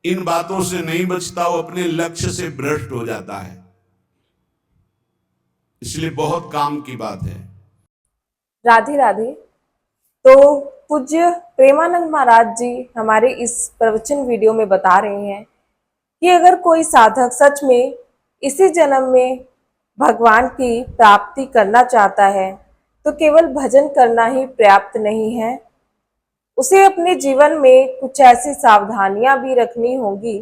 इन बातों से नहीं बचता वो अपने लक्ष्य से भ्रष्ट हो जाता है। इसलिए बहुत काम की बात है। राधे राधे। तो पूज्य प्रेमानंद महाराज जी हमारे इस प्रवचन वीडियो में बता रहे हैं कि अगर कोई साधक सच में इसी जन्म में भगवान की प्राप्ति करना चाहता है तो केवल भजन करना ही पर्याप्त नहीं है, उसे अपने जीवन में कुछ ऐसी सावधानियां भी रखनी होंगी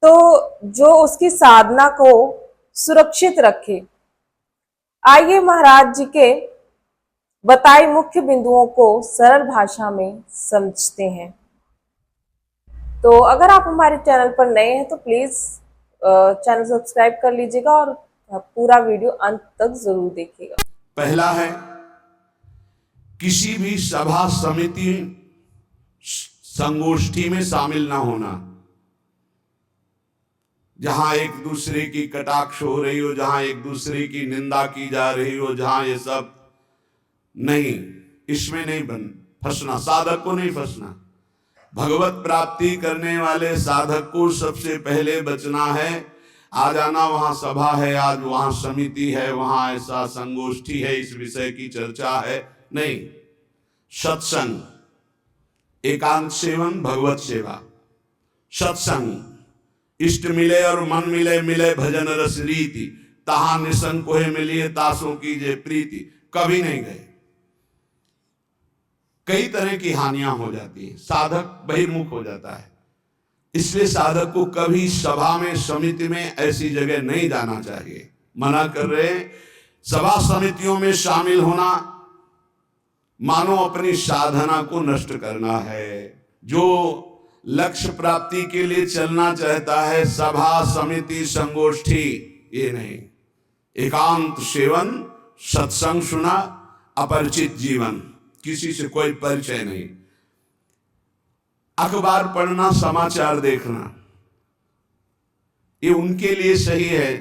तो जो उसकी साधना को सुरक्षित रखे। आइए महाराज जी के बताए मुख्य बिंदुओं को सरल भाषा में समझते हैं। तो अगर आप हमारे चैनल पर नए हैं तो प्लीज चैनल सब्सक्राइब कर लीजिएगा और पूरा वीडियो अंत तक जरूर देखिएगा। पहला है, किसी भी सभा समिति संगोष्ठी में शामिल ना होना जहां एक दूसरे की कटाक्ष हो रही हो, जहां एक दूसरे की निंदा की जा रही हो, जहां ये सब नहीं, इसमें नहीं फंसना, साधक को नहीं फंसना। भगवत प्राप्ति करने वाले साधक को सबसे पहले बचना है। आज आना वहां सभा है, आज वहां समिति है, वहां ऐसा संगोष्ठी है, इस विषय की चर्चा है, नहीं। सत्संग, एकांत सेवन, भगवत सेवा, सत्संग, इष्ट मिले और मन मिले, मिले भजन रस रीति, तहां निसंग कोहे मिलिए, तासों की जे प्रीति, कभी नहीं गए। कई तरह की हानियां हो जाती है, साधक बहिर्मुख हो जाता है। इसलिए साधक को कभी सभा में, समिति में, ऐसी जगह नहीं जाना चाहिए। मना कर रहे हैं। सभा समितियों में शामिल होना मानो अपनी साधना को नष्ट करना है। जो लक्ष्य प्राप्ति के लिए चलना चाहता है, सभा समिति संगोष्ठी, ये नहीं। एकांत सेवन, सत्संग सुना, अपरिचित जीवन, किसी से कोई परिचय नहीं। अखबार पढ़ना, समाचार देखना, ये उनके लिए सही है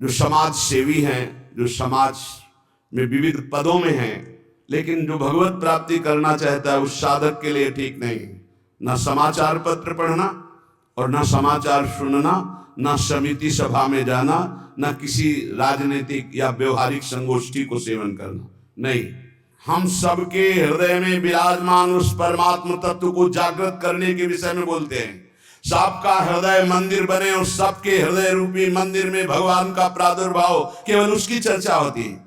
जो समाज सेवी हैं, जो समाज में विविध पदों में हैं, लेकिन जो भगवत प्राप्ति करना चाहता है उस साधक के लिए ठीक नहीं। ना समाचार पत्र पढ़ना और ना समाचार सुनना, ना समिति सभा में जाना, ना किसी राजनीतिक या व्यवहारिक संगोष्ठी को सेवन करना, नहीं। हम सबके हृदय में विराजमान उस परमात्म तत्व को जागृत करने के विषय में बोलते हैं। सबका हृदय मंदिर बने और सबके हृदय रूपी मंदिर में भगवान का प्रादुर्भाव, केवल उसकी चर्चा होती है।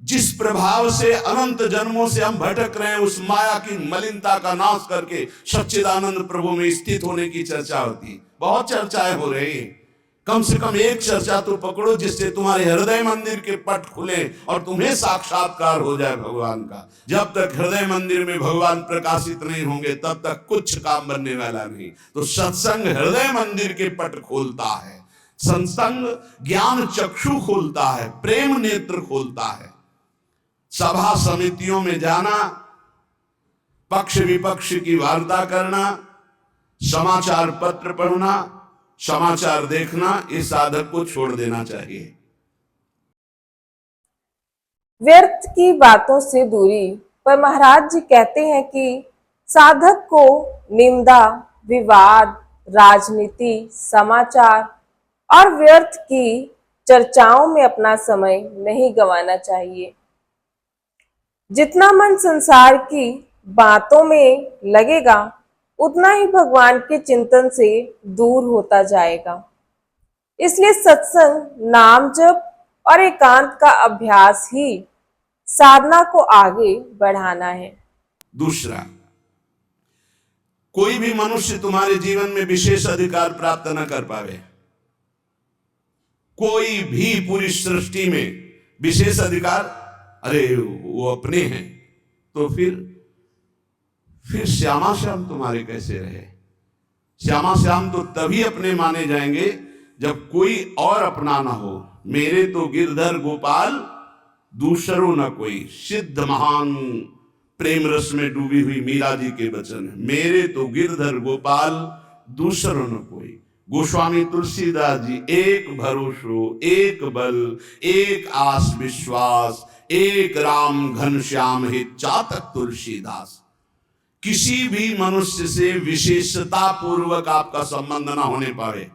जिस प्रभाव से अनंत जन्मों से हम भटक रहे हैं, उस माया की मलिनता का नाश करके सच्चिदानंद प्रभु में स्थित होने की चर्चा होती है। बहुत चर्चाएं हो रही हैं, कम से कम एक चर्चा तो पकड़ो जिससे तुम्हारे हृदय मंदिर के पट खुले और तुम्हें साक्षात्कार हो जाए भगवान का। जब तक हृदय मंदिर में भगवान प्रकाशित नहीं होंगे तब तक कुछ काम बनने वाला नहीं। तो सत्संग हृदय मंदिर के पट खोलता है, सत्संग ज्ञान चक्षु खोलता है, प्रेम नेत्र खोलता है। सभा समितियों में जाना, पक्ष विपक्ष की वार्ता करना, समाचार पत्र पढ़ना, समाचार देखना, इस साधक को छोड़ देना चाहिए। व्यर्थ की बातों से दूरी पर महाराज जी कहते हैं कि साधक को निंदा, विवाद, राजनीति, समाचार और व्यर्थ की चर्चाओं में अपना समय नहीं गंवाना चाहिए। जितना मन संसार की बातों में लगेगा उतना ही भगवान के चिंतन से दूर होता जाएगा। इसलिए सत्संग, नाम जप और एकांत का अभ्यास ही साधना को आगे बढ़ाना है। दूसरा, कोई भी मनुष्य तुम्हारे जीवन में विशेष अधिकार प्राप्त न कर पावे। कोई भी पूरी सृष्टि में विशेष अधिकार, अरे वो अपने हैं, तो फिर श्यामा श्याम तुम्हारे कैसे रहे? श्यामा श्याम तो तभी अपने माने जाएंगे जब कोई और अपना ना हो। मेरे तो गिरधर गोपाल दूसरो न कोई, सिद्ध महान प्रेम रस में डूबी हुई मीरा जी के वचन है। मेरे तो गिरधर गोपाल दूसरो न कोई। गोस्वामी तुलसीदास जी, एक भरोसो, एक बल, एक आस विश्वास, एक राम घनश्याम हित चातक तुलसीदास। किसी भी मनुष्य से विशेषता पूर्वक आपका संबंध ना होने पावे,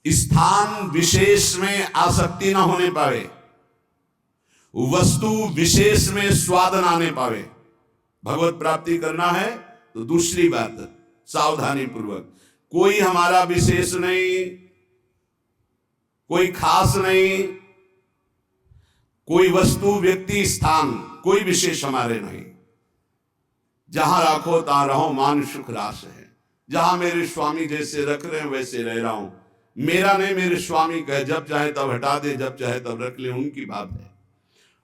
स्थान विशेष में आसक्ति ना होने पावे, वस्तु विशेष में स्वाद ना आने पावे। भगवत प्राप्ति करना है तो दूसरी बात, सावधानी पूर्वक, कोई हमारा विशेष नहीं, कोई खास नहीं, कोई वस्तु व्यक्ति स्थान कोई विशेष हमारे नहीं। जहां राखो तहां रहो, मान सुख रास है। जहां मेरे स्वामी जैसे रख रहे हैं वैसे रह रहा हूं, मेरा नहीं, मेरे स्वामी कहे जब चाहे तब हटा दे, जब चाहे तब रख ले, उनकी बात है।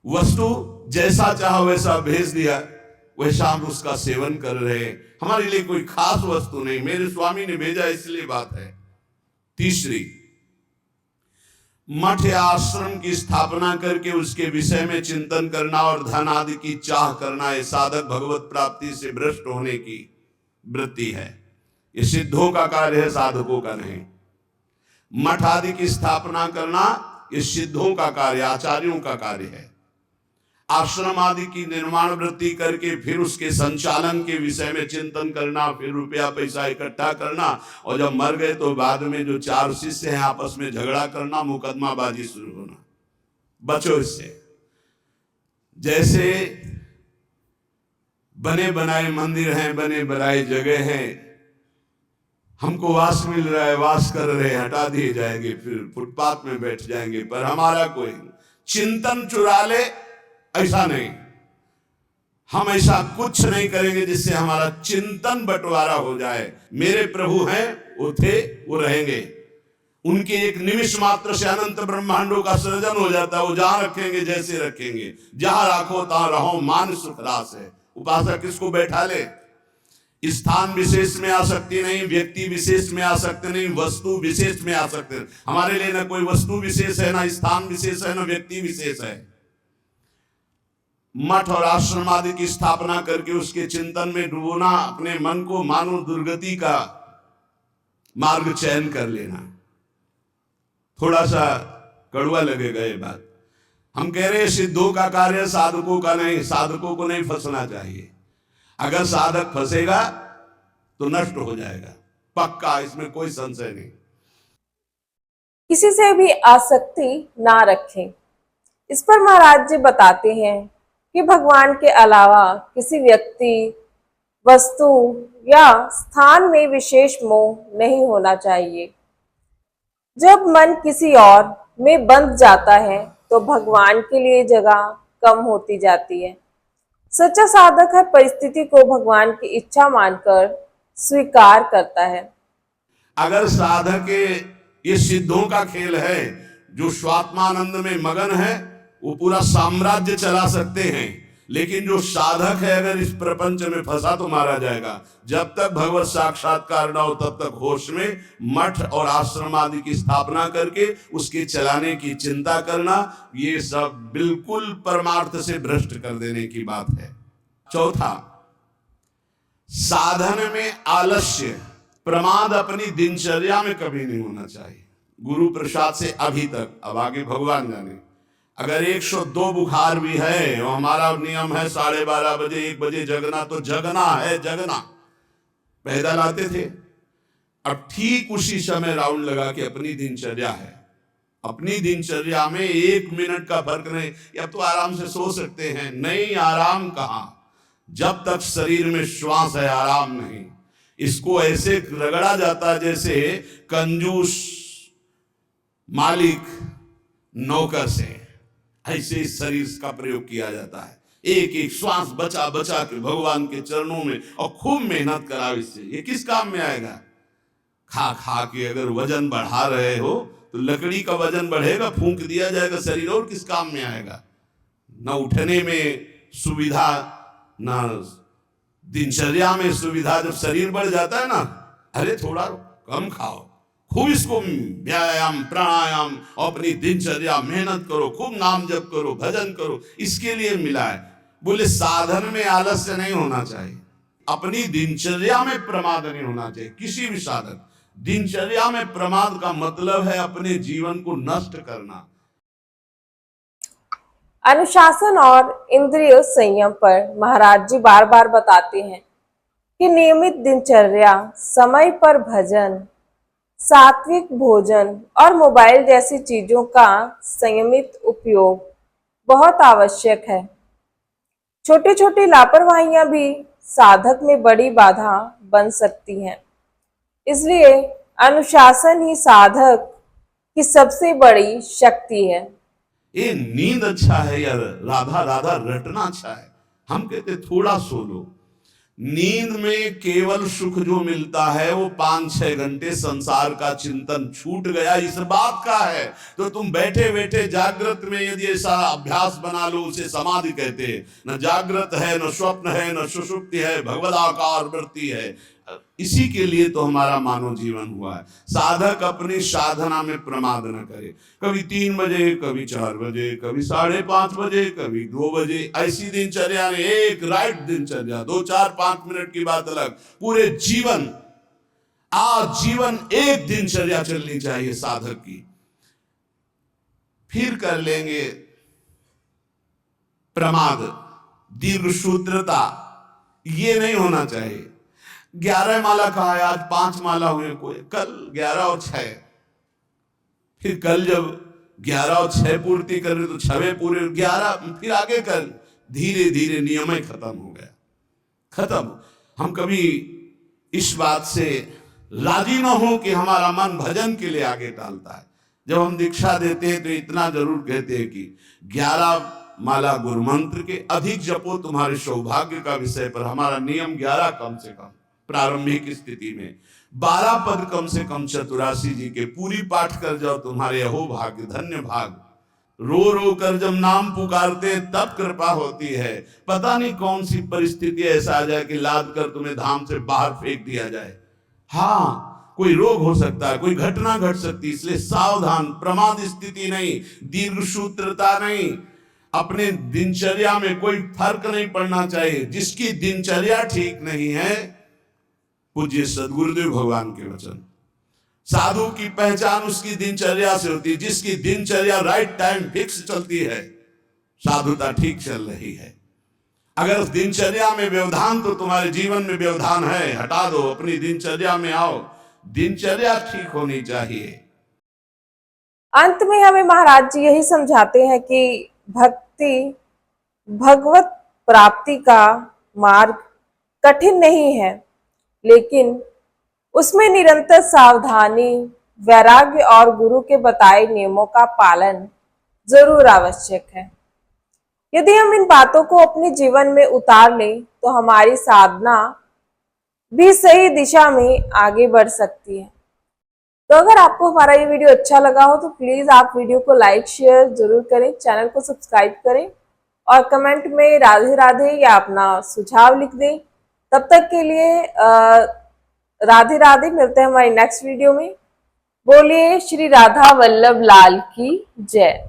वस्तु जैसा चाहा वैसा भेज दिया, वैसा हम उसका सेवन कर रहे हैं। हमारे लिए कोई खास वस्तु नहीं, मेरे स्वामी ने भेजा इसलिए बात है। तीसरी, मठ या आश्रम की स्थापना करके उसके विषय में चिंतन करना और धन आदि की चाह करना, ये साधक भगवत प्राप्ति से भ्रष्ट होने की वृत्ति है। ये सिद्धों का कार्य है, साधकों का नहीं। मठ आदि की स्थापना करना ये सिद्धों का कार्य, आचार्यों का कार्य है। आश्रम आदि की निर्माण वृत्ति करके फिर उसके संचालन के विषय में चिंतन करना, फिर रुपया पैसा इकट्ठा करना, और जब मर गए तो बाद में जो चार शिष्य हैं आपस में झगड़ा करना, मुकदमाबाजी शुरू होना। बचो इससे। जैसे बने बनाए मंदिर हैं, बने बनाए जगह हैं, हमको वास मिल रहा है, वास कर रहे हैं, हटा दिए जाएंगे, फिर फुटपाथ में बैठ जाएंगे, पर हमारा कोई चिंतन चुरा ले, ऐसा नहीं। हम ऐसा कुछ नहीं करेंगे जिससे हमारा चिंतन बंटवारा हो जाए। मेरे प्रभु हैं, वो थे, वो रहेंगे। उनके एक निमिष मात्र से अनंत ब्रह्मांडों का सृजन हो जाता है। वो जहां रखेंगे जैसे रखेंगे, जहां राखो तहां रहो, मान सुख रास है। उपासक किसको बैठा ले? स्थान विशेष में आसक्ति नहीं, व्यक्ति विशेष में आसक्ति नहीं, वस्तु विशेष में आसक्ति नहीं। हमारे लिए ना कोई वस्तु विशेष है, ना स्थान विशेष है, ना व्यक्ति विशेष है। मठ और आश्रम आदि की स्थापना करके उसके चिंतन में डूबना, अपने मन को मानो दुर्गति का मार्ग चयन कर लेना। थोड़ा सा कड़वा लगेगा ये बात। हम कह रहे हैं सिद्धों का कार्य, साधकों का नहीं। साधकों को नहीं फंसना चाहिए। अगर साधक फंसेगा तो नष्ट हो जाएगा, पक्का, इसमें कोई संशय नहीं। किसी से भी आसक्ति ना रखें। इस पर महाराज जी बताते हैं कि भगवान के अलावा किसी व्यक्ति, वस्तु या स्थान में विशेष मोह नहीं होना चाहिए। जब मन किसी और में बंध जाता है तो भगवान के लिए जगह कम होती जाती है। सच्चा साधक हर परिस्थिति को भगवान की इच्छा मानकर स्वीकार करता है। अगर साधक ये सिद्धों का खेल है, जो स्वात्मानंद में मगन है, वो पूरा साम्राज्य चला सकते हैं। लेकिन जो साधक है अगर इस प्रपंच में फंसा तो मारा जाएगा। जब तक भगवत साक्षात्कार न हो तब तक होश में मठ और आश्रम आदि की स्थापना करके उसके चलाने की चिंता करना, ये सब बिल्कुल परमार्थ से भ्रष्ट कर देने की बात है। चौथा, साधन में आलस्य, प्रमाद अपनी दिनचर्या में कभी नहीं होना चाहिए। गुरु प्रसाद से अभी तक, अब आगे भगवान जाने, अगर 102 बुखार भी है और हमारा नियम है 12:30 बजे 1 बजे जगना, तो जगना है, जगना। पैदल आते थे, अब ठीक उसी समय राउंड लगा के अपनी दिनचर्या है। अपनी दिनचर्या में 1 मिनट का फर्क नहीं। अब तो आराम से सो सकते हैं, नहीं, आराम कहां? जब तक शरीर में श्वास है आराम नहीं। इसको ऐसे रगड़ा जाता जैसे कंजूस मालिक नौकर से, ऐसे इस शरीर का प्रयोग किया जाता है। एक एक श्वास बचा बचा के भगवान के चरणों में, और खूब मेहनत करा। इससे ये किस काम में आएगा? खा खा के अगर वजन बढ़ा रहे हो तो लकड़ी का वजन बढ़ेगा, फूंक दिया जाएगा शरीर, और किस काम में आएगा? न उठने में सुविधा, न दिनचर्या में सुविधा। जब शरीर बढ़ जाता है ना, अरे थोड़ा कम खाओ, खूब इसको व्यायाम प्राणायाम और अपनी दिनचर्या मेहनत करो, खूब नाम जप करो, भजन करो, इसके लिए मिला है। बोले साधन में आलस्य नहीं होना चाहिए, अपनी दिनचर्या में प्रमाद नहीं होना चाहिए। किसी भी साधक, दिनचर्या में प्रमाद का मतलब है अपने जीवन को नष्ट करना। अनुशासन और इंद्रिय संयम पर महाराज जी बार बार बताते हैं कि नियमित दिनचर्या, समय पर भजन, सात्विक भोजन और मोबाइल जैसी चीजों का संयमित उपयोग बहुत आवश्यक है। छोटी छोटी लापरवाहियां भी साधक में बड़ी बाधा बन सकती हैं। इसलिए अनुशासन ही साधक की सबसे बड़ी शक्ति है। ये नींद अच्छा है या राधा राधा रटना अच्छा है? हम कहते थोड़ा सो लो। नींद में केवल सुख जो मिलता है वो 5-6 घंटे संसार का चिंतन छूट गया इस बात का है। तो तुम बैठे बैठे जागृत में यदि ऐसा अभ्यास बना लो, उसे समाधि कहते हैं। न जागृत है, न स्वप्न है, न सुषुप्ति है, भगवदाकार वृत्ति है। इसी के लिए तो हमारा मानव जीवन हुआ है। साधक अपनी साधना में प्रमाद न करे। कभी 3 बजे, कभी 4 बजे, कभी 5:30 बजे, कभी 2 बजे, ऐसी दिनचर्या ने एक राइट दिनचर्या, 2, 4, 5 मिनट की बात अलग, पूरे जीवन आजीवन एक दिनचर्या चलनी चाहिए साधक की। फिर कर लेंगे प्रमाद, दीर्घसूत्रता, ये नहीं होना चाहिए। 11 माला कहा है, आज 5 माला हुए, कोई कल 11 और 6, फिर कल जब 11 और 6 पूर्ति कर रहे तो 6 पूरे, 11 फिर आगे कर। धीरे धीरे नियम ही खत्म हो गया, खत्म। हम कभी इस बात से राजी न हो कि हमारा मन भजन के लिए आगे टालता है। जब हम दीक्षा देते हैं तो इतना जरूर कहते हैं कि 11 माला गुरु मंत्र के अधिक जपो तुम्हारे सौभाग्य का विषय पर। हमारा नियम 11 कम से कम प्रारंभिक स्थिति में, 12 पद कम से कम चतुरासी जी के पूरी पाठ कर जाओ, तुम्हारे अहो भाग्य, धन्य भाग। रो रो कर जब नाम पुकारते तब कृपा होती है। पता नहीं कौन सी परिस्थिति ऐसा आ जाए कि लाद कर तुम्हें धाम से बाहर फेंक दिया जाए। हाँ, कोई रोग हो सकता है, कोई घटना घट सकती है, इसलिए सावधान। प्रमाद स्थिति नहीं, दीर्घसूत्रता नहीं, अपने दिनचर्या में कोई फर्क नहीं पड़ना चाहिए। जिसकी दिनचर्या ठीक नहीं है, पूज्य सदगुरुदेव भगवान के वचन, साधु की पहचान उसकी दिनचर्या से होती है। जिसकी दिनचर्या राइट टाइम फिक्स चलती है, साधुता ठीक चल रही है। अगर दिनचर्या में व्यवधान, तो तुम्हारे जीवन में व्यवधान है, हटा दो, अपनी दिनचर्या में आओ। दिनचर्या ठीक होनी चाहिए। अंत में हमें महाराज जी यही समझाते हैं कि भक्ति, भगवत प्राप्ति का मार्ग कठिन नहीं है, लेकिन उसमें निरंतर सावधानी, वैराग्य और गुरु के बताए नियमों का पालन जरूर आवश्यक है। यदि हम इन बातों को अपने जीवन में उतार लें तो हमारी साधना भी सही दिशा में आगे बढ़ सकती है। तो अगर आपको हमारा ये वीडियो अच्छा लगा हो तो प्लीज आप वीडियो को लाइक शेयर जरूर करें, चैनल को सब्सक्राइब करें और कमेंट में राधे राधे या अपना सुझाव लिख दें। तब तक के लिए राधे राधे। मिलते हैं हमारी नेक्स्ट वीडियो में। बोलिए श्री राधा वल्लभ लाल की जय।